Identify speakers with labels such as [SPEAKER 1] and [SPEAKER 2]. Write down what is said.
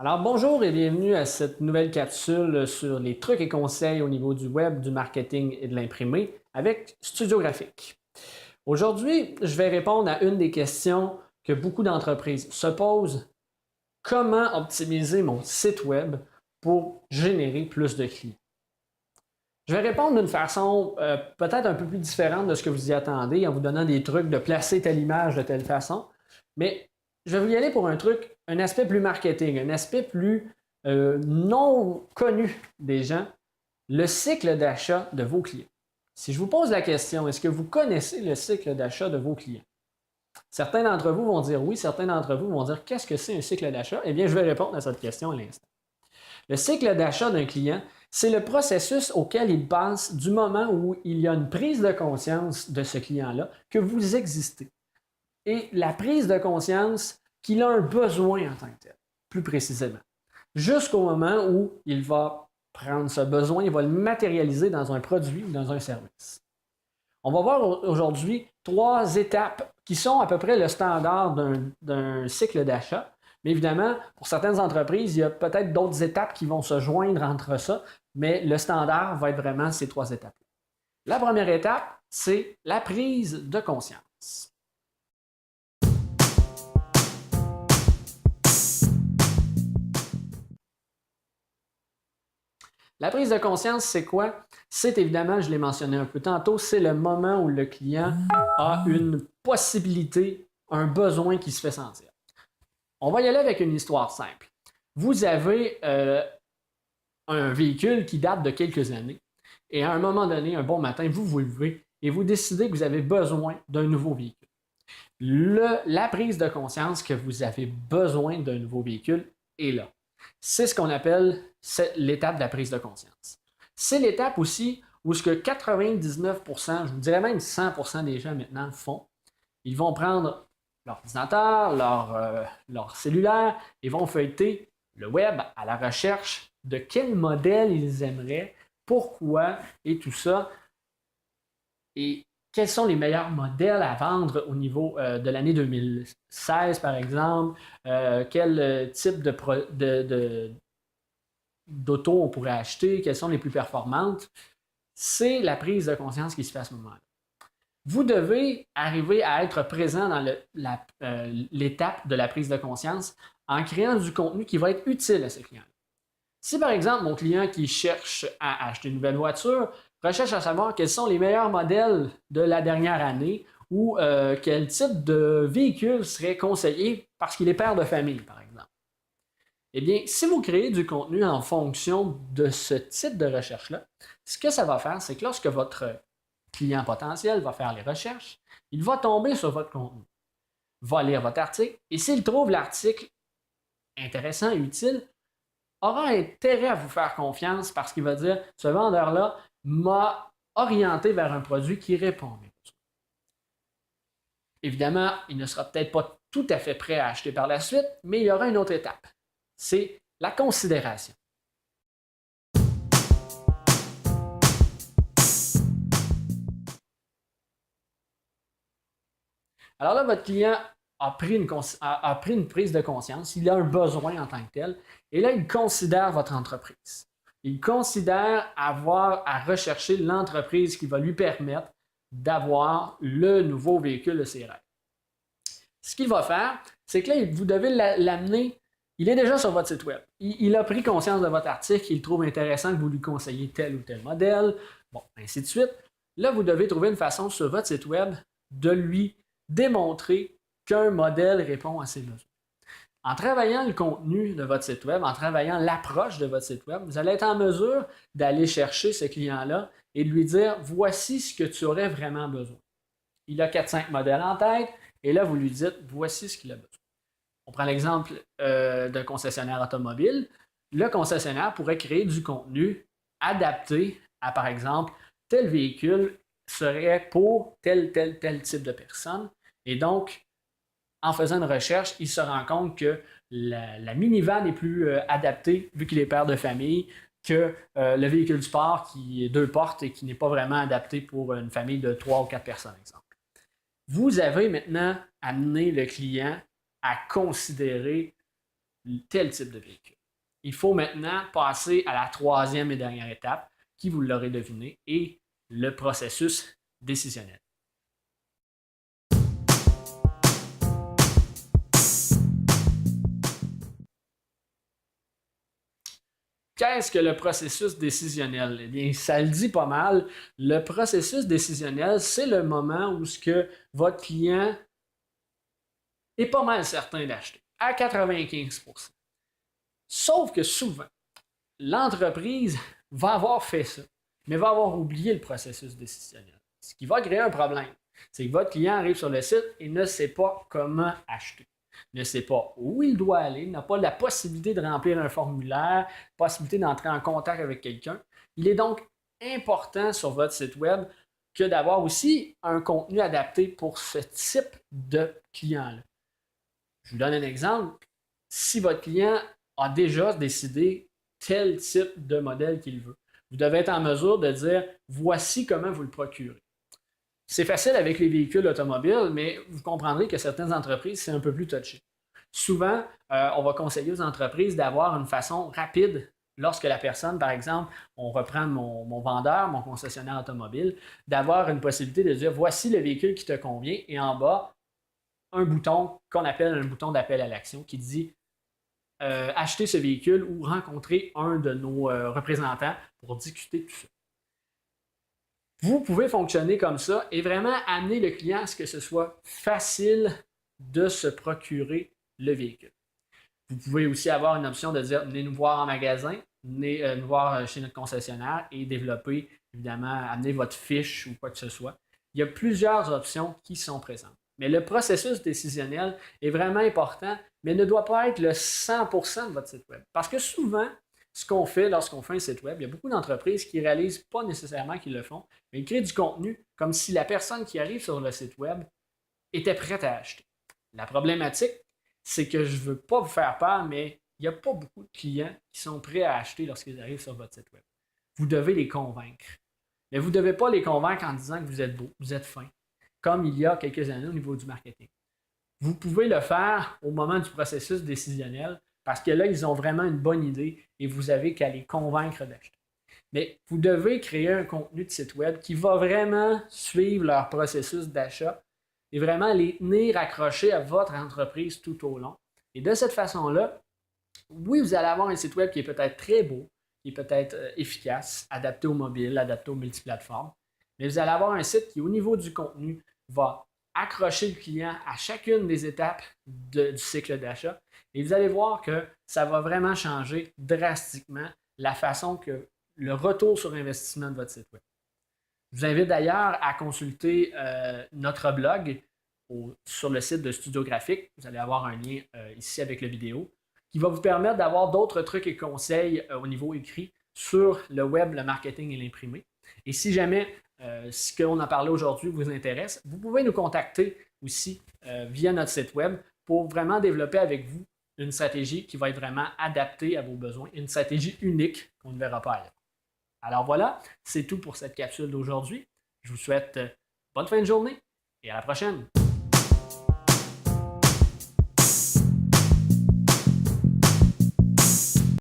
[SPEAKER 1] Alors bonjour et bienvenue à cette nouvelle capsule sur les trucs et conseils au niveau du web, du marketing et de l'imprimé avec Studio Graphique. Aujourd'hui, je vais répondre à une des questions que beaucoup d'entreprises se posent. Comment optimiser mon site web pour générer plus de clients? Je vais répondre d'une façon peut-être un peu plus différente de ce que vous y attendez en vous donnant des trucs de placer telle image de telle façon, mais je vais vous y aller pour un aspect plus marketing, un aspect plus non connu des gens, le cycle d'achat de vos clients. Si je vous pose la question, est-ce que vous connaissez le cycle d'achat de vos clients? Certains d'entre vous vont dire oui, certains d'entre vous vont dire qu'est-ce que c'est un cycle d'achat? Eh bien, je vais répondre à cette question à l'instant. Le cycle d'achat d'un client, c'est le processus auquel il passe du moment où il y a une prise de conscience de ce client-là que vous existez. Et la prise de conscience qu'il a un besoin en tant que tel, plus précisément. Jusqu'au moment où il va prendre ce besoin, il va le matérialiser dans un produit ou dans un service. On va voir aujourd'hui 3 étapes qui sont à peu près le standard d'un cycle d'achat. Mais évidemment, pour certaines entreprises, il y a peut-être d'autres étapes qui vont se joindre entre ça, mais le standard va être vraiment ces 3 étapes. La première étape, c'est la prise de conscience. La prise de conscience, c'est quoi? C'est évidemment, je l'ai mentionné un peu tantôt, c'est le moment où le client a une possibilité, un besoin qui se fait sentir. On va y aller avec une histoire simple. Vous avez un véhicule qui date de quelques années et à un moment donné, un bon matin, vous vous levez et vous décidez que vous avez besoin d'un nouveau véhicule. La prise de conscience que vous avez besoin d'un nouveau véhicule est là. C'est ce qu'on appelle l'étape de la prise de conscience. C'est l'étape aussi où ce que 99%, je vous dirais même 100% des gens maintenant le font. Ils vont prendre leur ordinateur, leur cellulaire, et vont feuilleter le web à la recherche de quel modèle ils aimeraient, pourquoi et tout ça. Et quels sont les meilleurs modèles à vendre au niveau de l'année 2016, par exemple, quel type d'auto on pourrait acheter, quelles sont les plus performantes. C'est la prise de conscience qui se fait à ce moment-là. Vous devez arriver à être présent dans l'étape de la prise de conscience en créant du contenu qui va être utile à ce client. Si par exemple mon client qui cherche à acheter une nouvelle voiture recherche à savoir quels sont les meilleurs modèles de la dernière année ou quel type de véhicule serait conseillé parce qu'il est père de famille, par exemple. Eh bien, si vous créez du contenu en fonction de ce type de recherche-là, ce que ça va faire, c'est que lorsque votre client potentiel va faire les recherches, il va tomber sur votre contenu, va lire votre article, et s'il trouve l'article intéressant et utile, aura intérêt à vous faire confiance parce qu'il va dire ce vendeur-là m'a orienté vers un produit qui répond à mes besoins. Évidemment, il ne sera peut-être pas tout à fait prêt à acheter par la suite, mais il y aura une autre étape. C'est la considération. Alors là, votre client a pris une prise de conscience, il a un besoin en tant que tel, et là, il considère votre entreprise. Il considère avoir à rechercher l'entreprise qui va lui permettre d'avoir le nouveau véhicule de ses rêves. Ce qu'il va faire, c'est que là, vous devez l'amener. Il est déjà sur votre site web. Il a pris conscience de votre article, il trouve intéressant que vous lui conseillez tel ou tel modèle, bon, ainsi de suite. Là, vous devez trouver une façon sur votre site web de lui démontrer qu'un modèle répond à ses besoins. En travaillant le contenu de votre site web, en travaillant l'approche de votre site web, vous allez être en mesure d'aller chercher ce client-là et de lui dire voici ce que tu aurais vraiment besoin. Il a 4-5 modèles en tête et là, vous lui dites voici ce qu'il a besoin. On prend l'exemple d'un concessionnaire automobile. Le concessionnaire pourrait créer du contenu adapté à, par exemple, tel véhicule serait pour tel type de personne. Et donc, en faisant une recherche, il se rend compte que la minivan est plus adaptée, vu qu'il est père de famille, que le véhicule sport qui est 2 portes et qui n'est pas vraiment adapté pour une famille de 3 ou 4 personnes, exemple. Vous avez maintenant amené le client à considérer tel type de véhicule. Il faut maintenant passer à la troisième et dernière étape, qui, vous l'aurez deviné, est le processus décisionnel. Qu'est-ce que le processus décisionnel? Eh bien, ça le dit pas mal. Le processus décisionnel, c'est le moment où ce que votre client est pas mal certain d'acheter, à 95%. Sauf que souvent, l'entreprise va avoir fait ça, mais va avoir oublié le processus décisionnel. Ce qui va créer un problème, c'est que votre client arrive sur le site et ne sait pas comment acheter. Ne sait pas où il doit aller, n'a pas la possibilité de remplir un formulaire, possibilité d'entrer en contact avec quelqu'un. Il est donc important sur votre site web que d'avoir aussi un contenu adapté pour ce type de client-là. Je vous donne un exemple. Si votre client a déjà décidé tel type de modèle qu'il veut, vous devez être en mesure de dire voici comment vous le procurez. C'est facile avec les véhicules automobiles, mais vous comprendrez que certaines entreprises, c'est un peu plus touché. Souvent, on va conseiller aux entreprises d'avoir une façon rapide lorsque la personne, par exemple, on reprend mon vendeur, mon concessionnaire automobile, d'avoir une possibilité de dire voici le véhicule qui te convient et en bas, un bouton qu'on appelle un bouton d'appel à l'action qui dit acheter ce véhicule ou rencontrer un de nos représentants pour discuter de tout ça. Vous pouvez fonctionner comme ça et vraiment amener le client à ce que ce soit facile de se procurer le véhicule. Vous pouvez aussi avoir une option de dire venez nous voir en magasin, venez nous voir chez notre concessionnaire et développer, évidemment, amener votre fiche ou quoi que ce soit. Il y a plusieurs options qui sont présentes. Mais le processus décisionnel est vraiment important, mais ne doit pas être le 100% de votre site web. Parce que souvent, ce qu'on fait lorsqu'on fait un site web, il y a beaucoup d'entreprises qui ne réalisent pas nécessairement qu'ils le font, mais ils créent du contenu comme si la personne qui arrive sur le site web était prête à acheter. La problématique, c'est que je ne veux pas vous faire peur, mais il n'y a pas beaucoup de clients qui sont prêts à acheter lorsqu'ils arrivent sur votre site web. Vous devez les convaincre. Mais vous ne devez pas les convaincre en disant que vous êtes beau, vous êtes fin, comme il y a quelques années au niveau du marketing. Vous pouvez le faire au moment du processus décisionnel parce que là, ils ont vraiment une bonne idée et vous avez qu'à les convaincre d'acheter. Mais vous devez créer un contenu de site web qui va vraiment suivre leur processus d'achat et vraiment les tenir accrochés à votre entreprise tout au long. Et de cette façon-là, oui, vous allez avoir un site web qui est peut-être très beau, qui est peut-être efficace, adapté au mobile, adapté aux multiplateformes, mais vous allez avoir un site qui, au niveau du contenu, va accrocher le client à chacune des étapes du cycle d'achat et vous allez voir que ça va vraiment changer drastiquement la façon que le retour sur investissement de votre site web. Je vous invite d'ailleurs à consulter notre blog sur le site de Studio Graphique. Vous allez avoir un lien ici avec la vidéo qui va vous permettre d'avoir d'autres trucs et conseils au niveau écrit sur le web, le marketing et l'imprimé. Et si jamais ce qu'on a parlé aujourd'hui vous intéresse, vous pouvez nous contacter aussi via notre site web pour vraiment développer avec vous une stratégie qui va être vraiment adaptée à vos besoins, une stratégie unique qu'on ne verra pas ailleurs. Alors voilà, c'est tout pour cette capsule d'aujourd'hui. Je vous souhaite bonne fin de journée et à la prochaine.